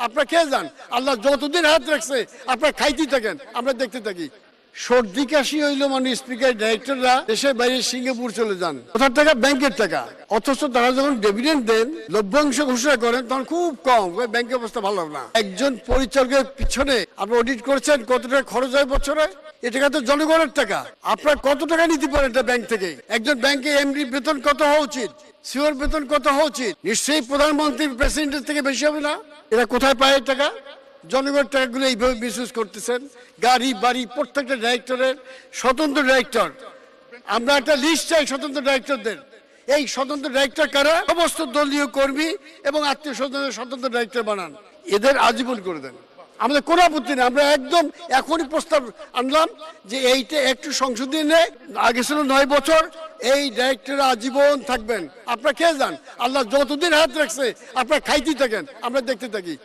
আপনারা খেয়ে যান। আল্লাহ যতদিন হাত রাখছে আপনারা খাইতেই থাকেন, আমরা দেখতে থাকি। সর্দি কাশি হইলো মানে স্পিকার ডাইরেক্টররা দেশের বাইরে সিঙ্গাপুর চলে যান, কোথার টাকা? ব্যাংকের টাকা। অথচ তারা যখন ডিভিডেন্ড দেন, লভ্যাংশ ঘোষণা করেন, তখন খুব কম। ব্যাংকের অবস্থা ভালো না। একজন পরিচালকের পিছনে আপনি অডিট করছেন কত টাকা খরচ হয় বছরে? এ টাকা তো জনগণের টাকা। আপনার কত টাকা নিতে পারেন এটা ব্যাংক থেকে? একজন ব্যাংকে এমডি বেতন কত হওয়া উচিত? সিওর বেতন কত হওয়া উচিত? নিশ্চয়ই প্রধানমন্ত্রী প্রেসিডেন্টের থেকে বেশি হবে না? এরা কোথায় পায় এই টাকা? জনগণের টাকাগুলো এইভাবে মিসইউজ করতেছেন। গাড়ি বাড়ি প্রত্যেকটা ডাইরেক্টরের স্বতন্ত্র ডাইরেক্টর। আমরা একটা লিস্ট চাই স্বতন্ত্র ডাইরেক্টরদের। এই স্বতন্ত্র ডাইরেক্টর কারা? সমস্ত দলীয় কর্মী এবং আত্মীয় স্বজনের স্বতন্ত্র ডাইরেক্টর বানান, এদের আজীবন করে দেন। আমাদের কোনো আপত্তি নেই। আমরা একদম এখনই প্রস্তাব আনলাম যে এইটা একটু সংশোধনী নেই। আগে ছিল 9 বছর, এই ডাইরেক্টর আজীবন থাকবেন। আপনারা খেয়ে যান। আল্লাহ যতদিন হাত রাখছে আপনারা খাইতেই থাকেন, আমরা দেখতে থাকি।